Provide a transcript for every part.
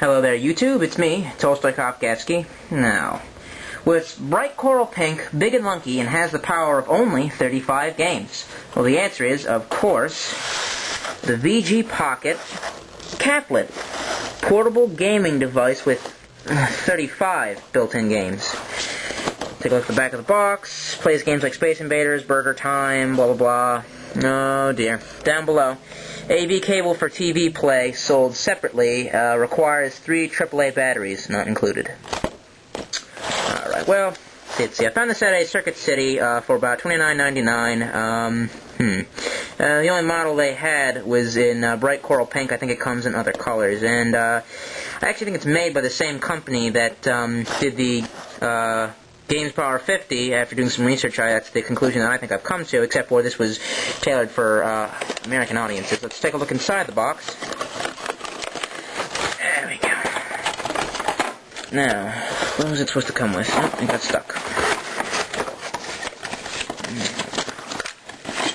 Hello there, YouTube. It's me, Tolstoy Kopgatsky. Now, with bright coral pink, big and lunky, and has the power of only 35 games? Well, the answer is, of course, the VG Pocket Caplet, portable gaming device with 35 built-in games. Take a look at the back of the box. Plays games like Space Invaders, Burger Time, blah blah blah. Oh dear. Down below, AV cable for TV play, sold separately, requires 3 AAA batteries, not included. Alright, well, let's see. I found this at a Circuit City for about $29.99. The only model they had was in bright coral pink. I think it comes in other colors. And I actually think it's made by the same company that did the Games Power 50. After doing some research, that's the conclusion that I think I've come to, except for this was tailored for American audiences. Let's take a look inside the box. There we go. Now, what was it supposed to come with? Oh, it got stuck.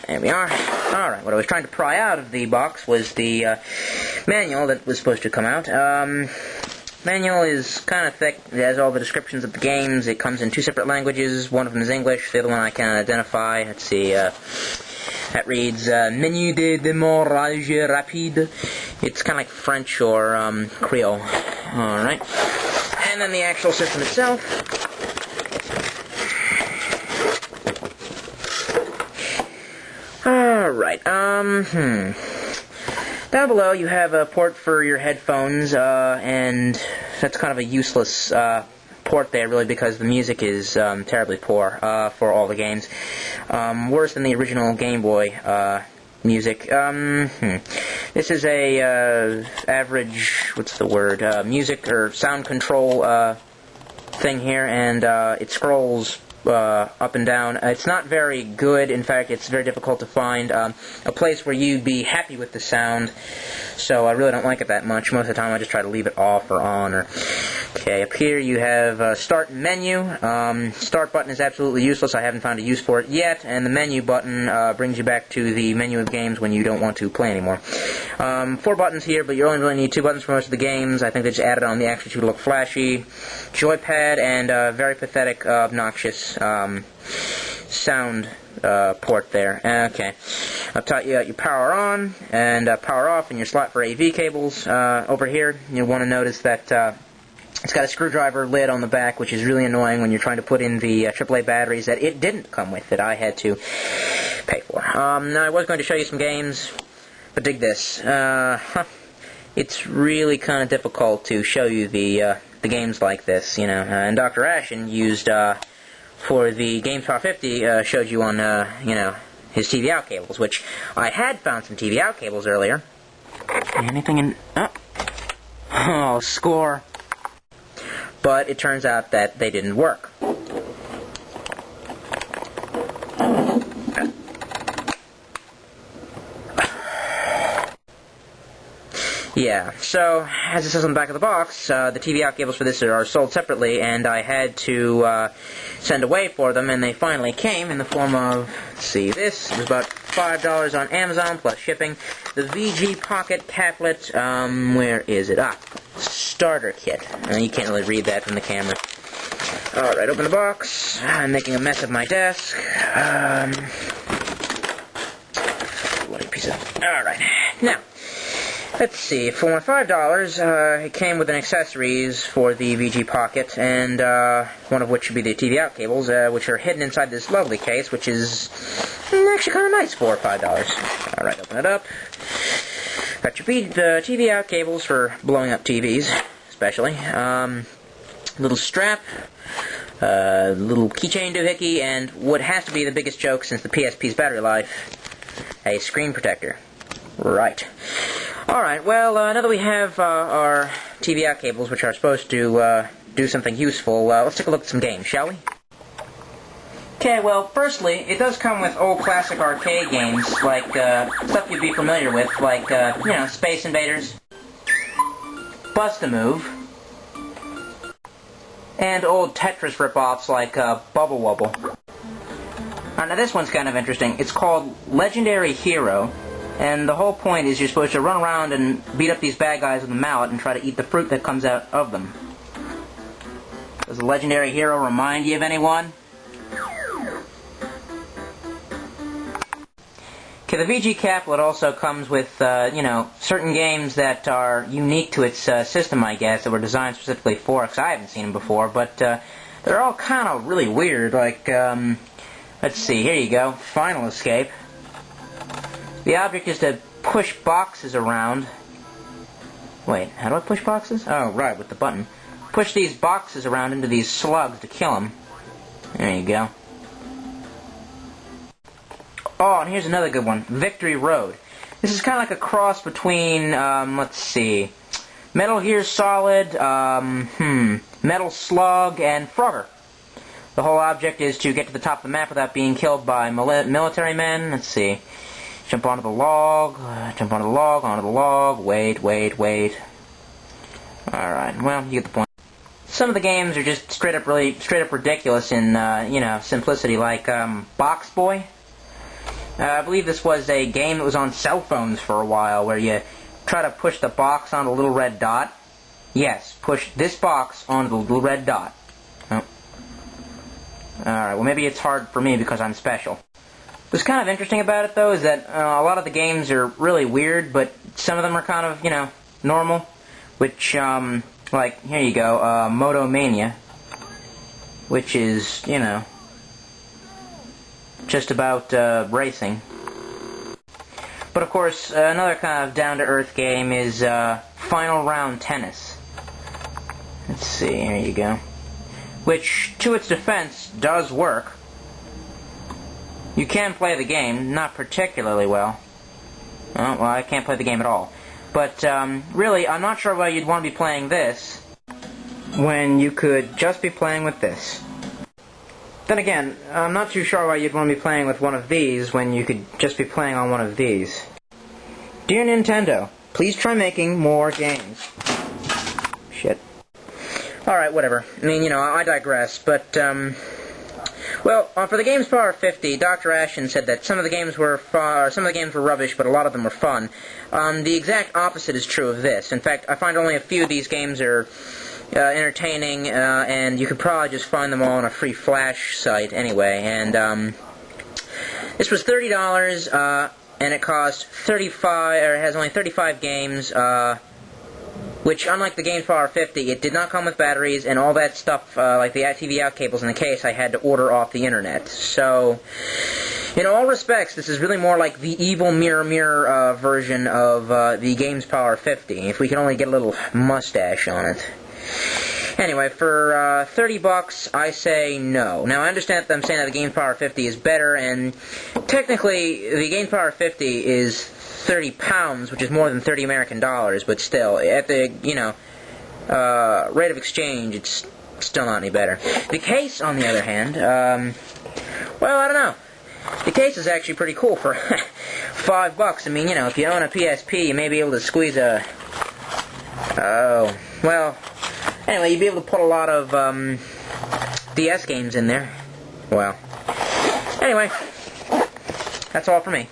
There we are. Alright, what I was trying to pry out of the box was the manual that was supposed to come out. Manual is kind of thick. It has all the descriptions of the games. It comes in 2 separate languages. One of them is English. The other one I can't identify. Let's see. That reads Menu de démarrage rapide. It's kind of like French or Creole. Alright. And then the actual system itself. Alright, Down below you have a port for your headphones, and that's kind of a useless port there, really, because the music is terribly poor for all the games. Worse than the original Game Boy music. This is a average, music or sound control thing here, and it scrolls up and down. It's not very good. In fact, it's very difficult to find a place where you'd be happy with the sound, so I really don't like it that much. Most of the time I just try to leave it off or on. Okay, up here you have Start Menu. Start button is absolutely useless. I haven't found a use for it yet, and the menu button brings you back to the menu of games when you don't want to play anymore. 4 buttons here, but you only really need 2 buttons for most of the games. I think they just added on the extra 2 to look flashy. Joypad and very pathetic, obnoxious sound port there. Okay. Up top you got your power on and power off and your slot for AV cables. Over here you'll want to notice that it's got a screwdriver lid on the back, which is really annoying when you're trying to put in the AAA batteries that it didn't come with, that I had to pay for. Now I was going to show you some games, but dig this. It's really kind of difficult to show you the games like this, you know. And Dr. Ashen used for the Games Power 50 showed you on his TV out cables, which I had found some TV out cables earlier. Anything in? Oh, score! But it turns out that they didn't work. Yeah, so, as it says on the back of the box, the TV out cables for this are sold separately, and I had to send away for them, and they finally came in the form of, let's see, this was about $5 on Amazon, plus shipping. The VG Pocket Caplet, where is it? Starter Kit. You can't really read that from the camera. Alright, open the box. I'm making a mess of my desk. Bloody piece of... Alright, now... Let's see, for my $5, it came with an accessories for the VG Pocket, and one of which should be the TV out cables, which are hidden inside this lovely case, which is actually kind of nice for $5. Alright, open it up. Got your TV out cables for blowing up TVs, especially. Little strap, little keychain doohickey, and what has to be the biggest joke since the PSP's battery life, a screen protector. Right. Alright, well, now that we have our TV out cables, which are supposed to do something useful, let's take a look at some games, shall we? Okay, well, firstly, it does come with old classic arcade games, like stuff you'd be familiar with, like, Space Invaders, Bust-A-Move, and old Tetris rip-offs like Bubble Wobble. Now this one's kind of interesting. It's called Legendary Hero, And the whole point is you're supposed to run around and beat up these bad guys with a mallet and try to eat the fruit that comes out of them. Does the legendary hero remind you of anyone? Okay, the VG Caplet also comes with, certain games that are unique to its system, I guess, that were designed specifically for it, 'cause I haven't seen them before, but they're all kind of really weird, like, let's see, here you go, Final Escape. The object is to push boxes around. Wait, how do I push boxes? Oh, right, with the button. Push these boxes around into these slugs to kill them. There you go. Oh, and here's another good one, Victory Road. This is kind of like a cross between, let's see, Metal Gear Solid, Metal Slug, and Frogger. The whole object is to get to the top of the map without being killed by military men. Let's see. Jump onto the log, onto the log, wait. Alright, well, you get the point. Some of the games are just straight up ridiculous in, simplicity, like, Box Boy. I believe this was a game that was on cell phones for a while, where you try to push the box on the little red dot. Yes, push this box onto the little red dot. Oh. Alright, well maybe it's hard for me because I'm special. What's kind of interesting about it, though, is that a lot of the games are really weird, but some of them are kind of, normal. Which, like, here you go, Motomania. Which is, just about racing. But of course, another kind of down-to-earth game is Final Round Tennis. Let's see, here you go. Which, to its defense, does work. You can play the game, not particularly well. Oh, well, I can't play the game at all. But, really, I'm not sure why you'd want to be playing this when you could just be playing with this. Then again, I'm not too sure why you'd want to be playing with one of these when you could just be playing on one of these. Dear Nintendo, please try making more games. Shit. Alright, whatever. I mean, I digress, but, well, for the Games Power 50, Dr. Ashton said that some of the games were rubbish, but a lot of them were fun. The exact opposite is true of this. In fact, I find only a few of these games are entertaining, and you could probably just find them all on a free Flash site anyway. And this was $30, and it cost 35, or it has only 35 games. Which, unlike the Games Power 50, it did not come with batteries, and all that stuff, like the TV out cables in the case, I had to order off the internet. So, in all respects, this is really more like the evil mirror version of the Games Power 50, if we can only get a little mustache on it. Anyway, for $30, I say no. Now, I understand that I'm saying that the Games Power 50 is better, and technically, the Games Power 50 is £30, which is more than $30 American, but still, at the, rate of exchange, it's still not any better. The case, on the other hand, well, I don't know. The case is actually pretty cool for $5. I mean, if you own a PSP, you may be able to squeeze a... Oh, well, anyway, you'd be able to put a lot of, DS games in there. Well, anyway, that's all for me.